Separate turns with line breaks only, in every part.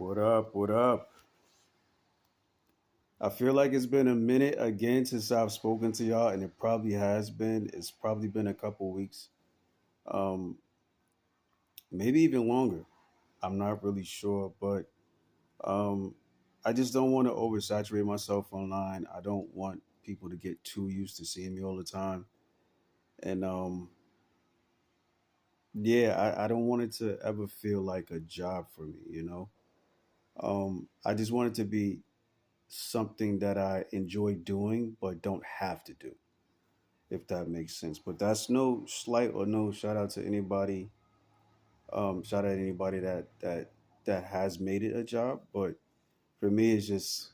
What up? What up? I feel like it's been a minute again since I've spoken to y'all, and it probably has been. It's probably been a couple weeks, um, maybe even longer. I'm not really sure, but um, I just don't want to oversaturate myself online. I don't want people to get too used to seeing me all the time, and yeah, I don't want it to ever feel like a job for me. I just want it to be something that I enjoy doing, but don't have to do, if that makes sense. But that's no slight or no shout out to anybody. Shout out to anybody that has made it a job. But for me, it's just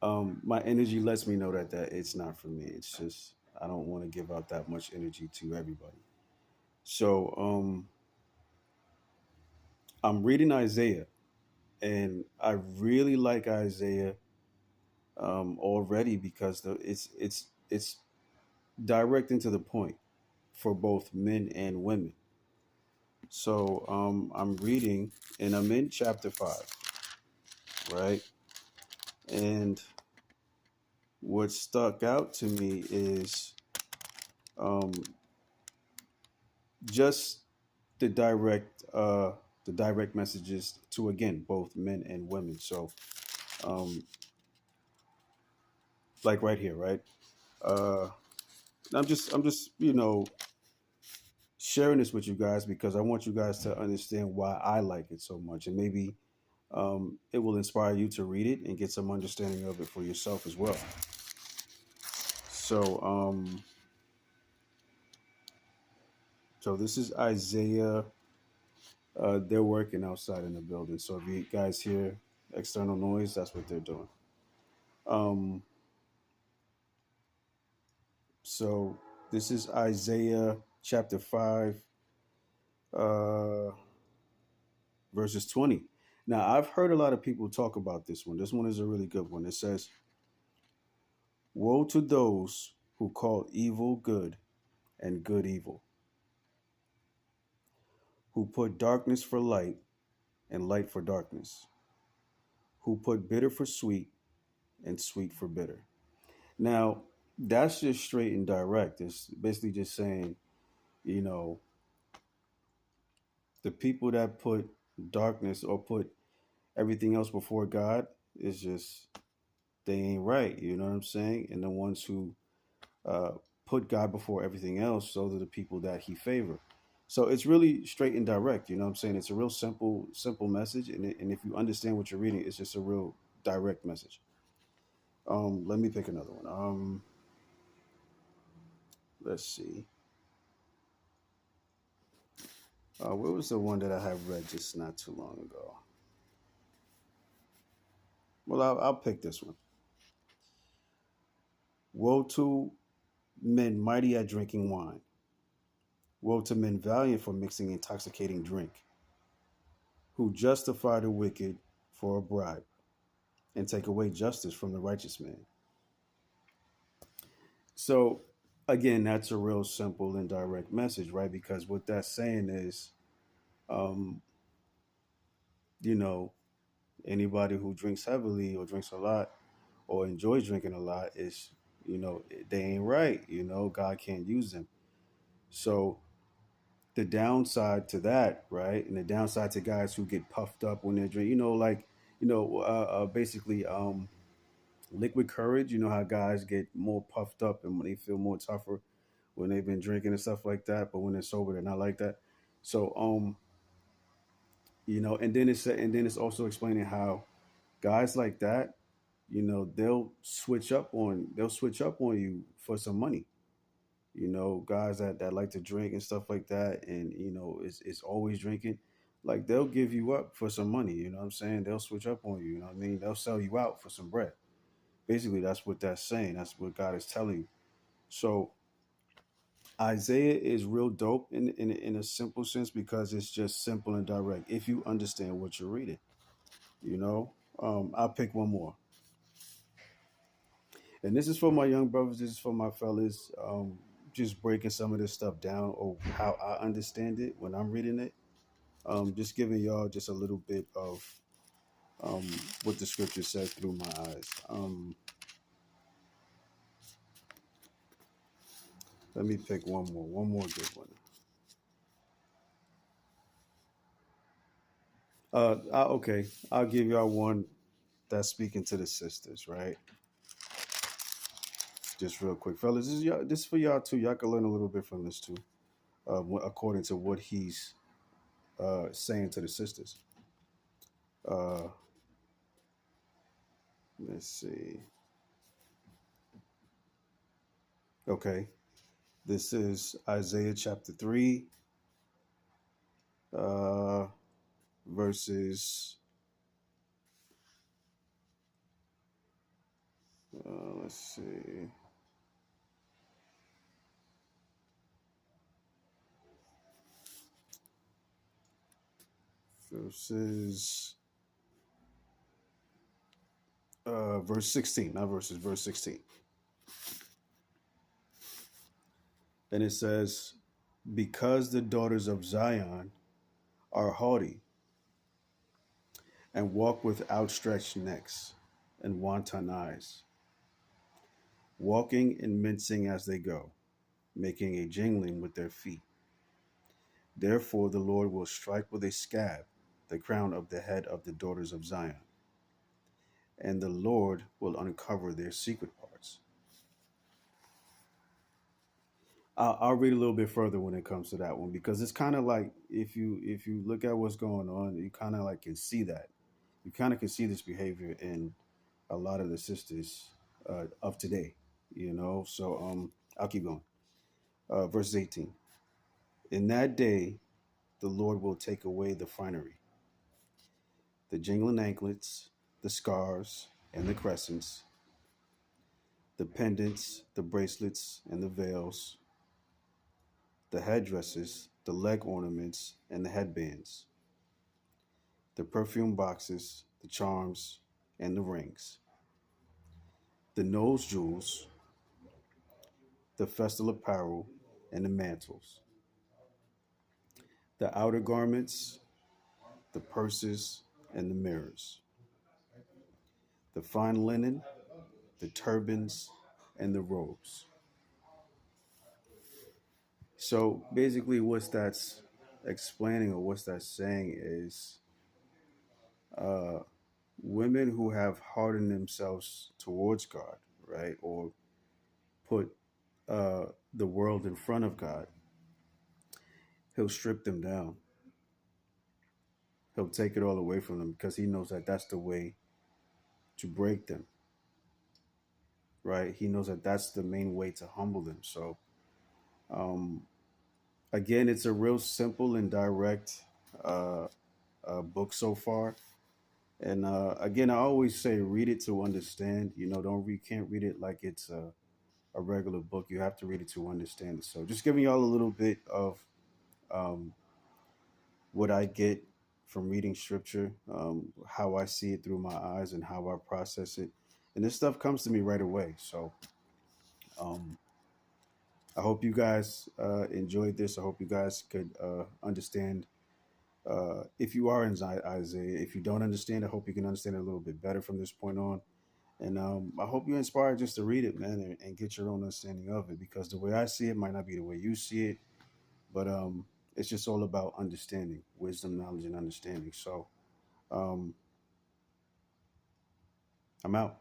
my energy lets me know that it's not for me. It's just I don't want to give out that much energy to everybody. So I'm reading Isaiah, and I really like Isaiah already because it's direct and to the point for both men and women. So I'm reading, and I'm in chapter 5, right? And what stuck out to me is um, just the direct the direct messages to, again, both men and women. So um, like right here, right? Uh, I'm just sharing this with you guys because I want you guys to understand why I like it so much, and maybe it will inspire you to read it and get some understanding of it for yourself as well. So, so this is Isaiah. They're working outside in the building. So if you guys hear external noise, that's what they're doing. Um, so this is Isaiah chapter 5, uh, verses 20. Now, I've heard a lot of people talk about this one. This one is a really good one. It says, "Woe to those who call evil good and good evil, who put darkness for light and light for darkness, who put bitter for sweet and sweet for bitter." Now, that's just straight and direct. It's basically just saying, you know, the people that put darkness or put everything else before God is just, they ain't right. You know what I'm saying? And the ones who uh, put God before everything else, those are the people that he favor. So it's really straight and direct. You know what I'm saying? It's a real simple message. And if you understand what you're reading, it's just a real direct message. Let me pick another one. Let's see. What was the one that I have read just not too long ago? Well, I'll pick this one. Woe to men mighty at drinking wine. Woe to men valiant for mixing intoxicating drink, who justify the wicked for a bribe and take away justice from the righteous man. So, again, that's a real simple and direct message, right? Because what that's saying is, um, you know, anybody who drinks heavily or drinks a lot or enjoys drinking a lot is, they ain't right. God can't use them. So the downside to that, right, and the downside to guys who get puffed up when they're drinking, like, basically, liquid courage. You know how guys get more puffed up and when they feel more tougher when they've been drinking and stuff like that, but when they're sober, they're not like that. So, and then it's also explaining how guys like that, they'll switch up on you for some money. Guys that like to drink and stuff like that, and it's always drinking, like they'll give you up for some money. You know what I'm saying? They'll switch up on you. You know what I mean? They'll sell you out for some bread. Basically, that's what that's saying. That's what God is telling you. So Isaiah is real dope in a simple sense because it's just simple and direct. If you understand what you're reading, you know. I'll pick one more, and this is for my young brothers. This is for my fellas. Just breaking some of this stuff down or how I understand it when I'm reading it. Just giving y'all just a little bit of um, what the scripture said through my eyes. Let me pick one more good one. Okay, I'll give y'all one that's speaking to the sisters, right? Just real quick, fellas. This is for y'all too. Y'all can learn a little bit from this too, according to what he's saying to the sisters. Uh, let's see. Okay, this is Isaiah chapter 3, uh, verses. Let's see. Verses. Verse 16, not verses. Verse 16, and it says, "Because the daughters of Zion are haughty and walk with outstretched necks and wanton eyes, walking and mincing as they go, making a jingling with their feet. Therefore, the Lord will strike with a scab the crown of the head of the daughters of Zion, and the Lord will uncover their secret parts." I'll read a little bit further when it comes to that one because it's kind of like if you look at what's going on, you kind of like can see that you kind of can see this behavior in a lot of the sisters of today. So I'll keep going. Verse 18. In that day, the Lord will take away the finery, the jingling anklets, the scars, and the crescents, the pendants, the bracelets, and the veils, the headdresses, the leg ornaments, and the headbands, the perfume boxes, the charms, and the rings, the nose jewels, the festal apparel, and the mantles, the outer garments, the purses, and the mirrors, the fine linen, the turbans, and the robes. So basically, what's that's explaining or what's that saying is uh, women who have hardened themselves towards God, right, or put the world in front of God, he'll strip them down. He'll take it all away from them because he knows that that's the way to break them, right? He knows that that's the main way to humble them. So, um, again, it's a real simple and direct uh, book so far. And again, I always say read it to understand. Don't can't read it like it's a regular book. You have to read it to understand it. So, just giving y'all a little bit of um, what I get from reading scripture, how I see it through my eyes, and how I process it. And this stuff comes to me right away. So um, I hope you guys enjoyed this. I hope you guys could understand. If you are in Isaiah, if you don't understand, I hope you can understand it a little bit better from this point on. And I hope you're inspired just to read it, man, and get your own understanding of it. Because the way I see it might not be the way you see it, but it's just all about understanding, wisdom, knowledge, and understanding. So um, I'm out.